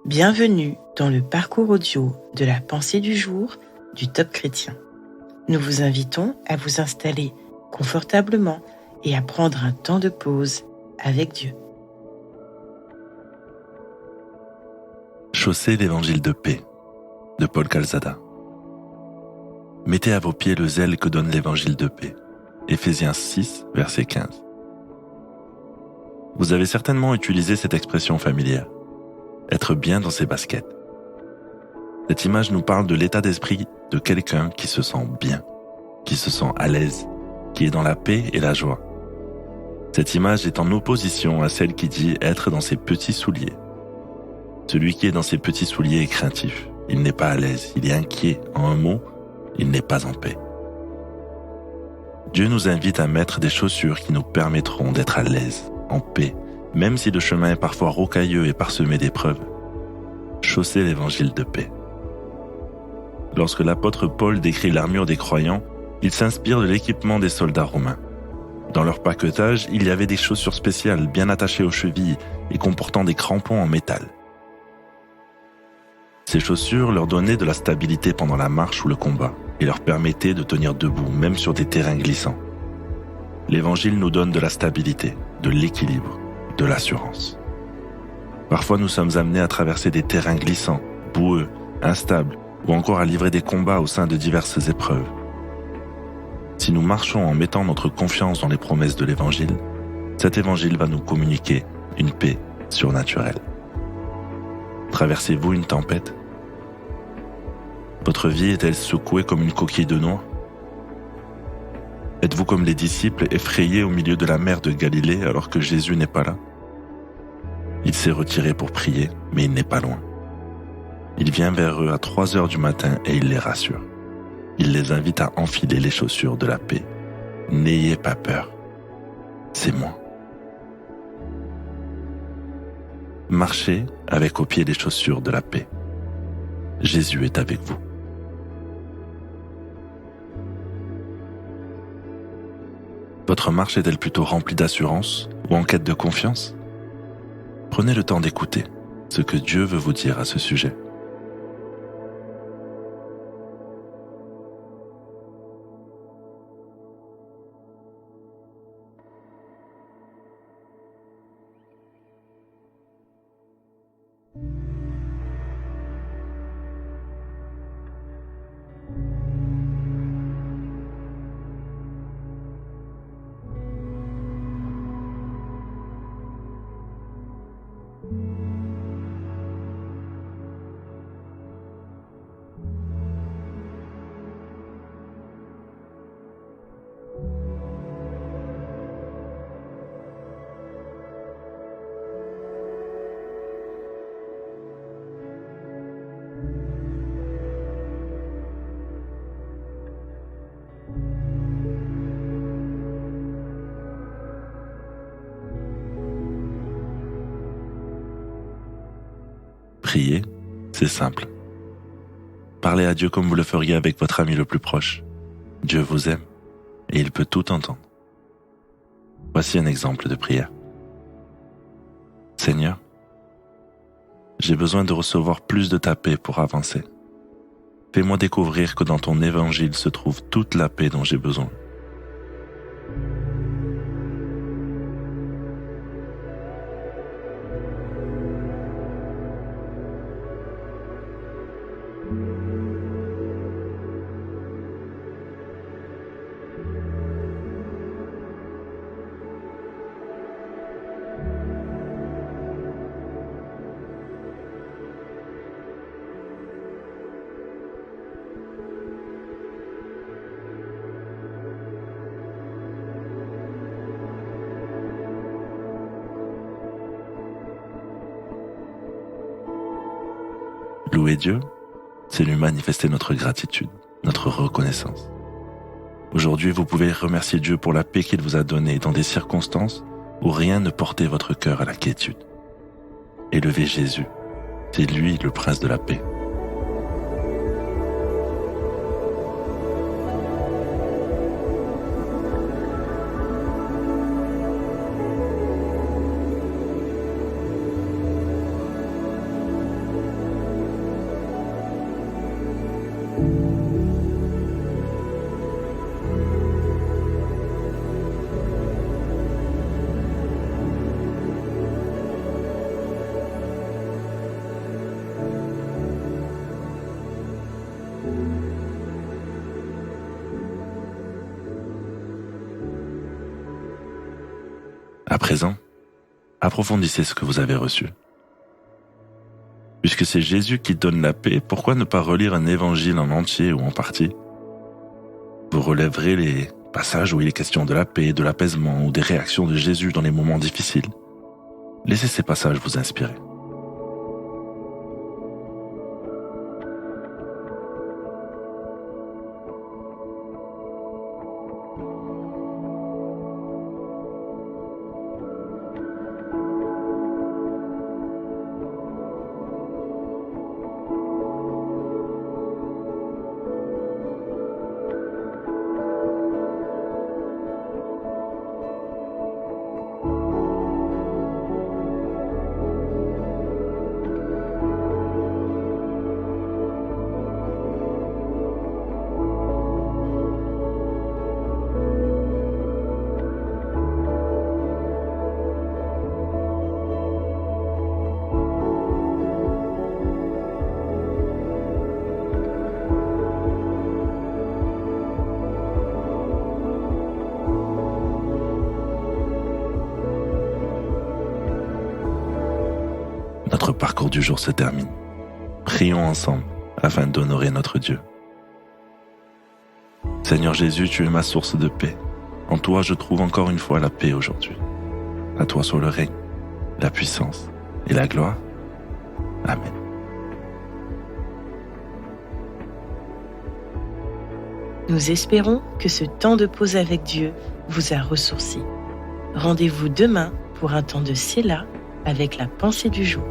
Bienvenue dans le parcours audio de la pensée du jour du Top Chrétien. Nous vous invitons à vous installer confortablement et à prendre un temps de pause avec Dieu. Chaussez l'évangile de paix, de Paul Calzada. Mettez à vos pieds le zèle que donne l'évangile de paix. Éphésiens 6, verset 15. Vous avez certainement utilisé cette expression familière. Être bien dans ses baskets. Cette image nous parle de l'état d'esprit de quelqu'un qui se sent bien, qui se sent à l'aise, qui est dans la paix et la joie. Cette image est en opposition à celle qui dit être dans ses petits souliers. Celui qui est dans ses petits souliers est craintif, il n'est pas à l'aise, il est inquiet, en un mot, il n'est pas en paix. Dieu nous invite à mettre des chaussures qui nous permettront d'être à l'aise, en paix, même si le chemin est parfois rocailleux et parsemé d'épreuves. Chaussez l'évangile de paix. Lorsque l'apôtre Paul décrit l'armure des croyants, il s'inspire de l'équipement des soldats romains. Dans leur paquetage, il y avait des chaussures spéciales bien attachées aux chevilles et comportant des crampons en métal. Ces chaussures leur donnaient de la stabilité pendant la marche ou le combat et leur permettaient de tenir debout, même sur des terrains glissants. L'Évangile nous donne de la stabilité, de l'équilibre, de l'assurance. Parfois, nous sommes amenés à traverser des terrains glissants, boueux, instables, ou encore à livrer des combats au sein de diverses épreuves. Si nous marchons en mettant notre confiance dans les promesses de l'Évangile, cet Évangile va nous communiquer une paix surnaturelle. Traversez-vous une tempête? Votre vie est-elle secouée comme une coquille de noix? Êtes-vous comme les disciples effrayés au milieu de la mer de Galilée alors que Jésus n'est pas là? Il s'est retiré pour prier, mais il n'est pas loin. Il vient vers eux à 3 heures du matin et il les rassure. Il les invite à enfiler les chaussures de la paix. N'ayez pas peur, c'est moi. Marchez avec au pied les chaussures de la paix. Jésus est avec vous. Votre marche est-elle plutôt remplie d'assurance ou en quête de confiance? Prenez le temps d'écouter ce que Dieu veut vous dire à ce sujet. Prier, c'est simple. Parlez à Dieu comme vous le feriez avec votre ami le plus proche. Dieu vous aime et il peut tout entendre. Voici un exemple de prière. Seigneur, j'ai besoin de recevoir plus de ta paix pour avancer. Fais-moi découvrir que dans ton évangile se trouve toute la paix dont j'ai besoin. Louer Dieu, c'est lui manifester notre gratitude, notre reconnaissance. Aujourd'hui, vous pouvez remercier Dieu pour la paix qu'il vous a donnée dans des circonstances où rien ne portait votre cœur à la quiétude. Élevez Jésus, c'est lui le prince de la paix. présent, approfondissez ce que vous avez reçu. Puisque c'est Jésus qui donne la paix, pourquoi ne pas relire un évangile en entier ou en partie ? Vous relèverez les passages où il est question de la paix, de l'apaisement ou des réactions de Jésus dans les moments difficiles. Laissez ces passages vous inspirer. Notre parcours du jour se termine. Prions ensemble afin d'honorer notre Dieu. Seigneur Jésus, tu es ma source de paix. En toi, je trouve encore une fois la paix aujourd'hui. À toi soit le règne, la puissance et la gloire. Amen. Nous espérons que ce temps de pause avec Dieu vous a ressourci. Rendez-vous demain pour un temps de Séla avec la pensée du jour.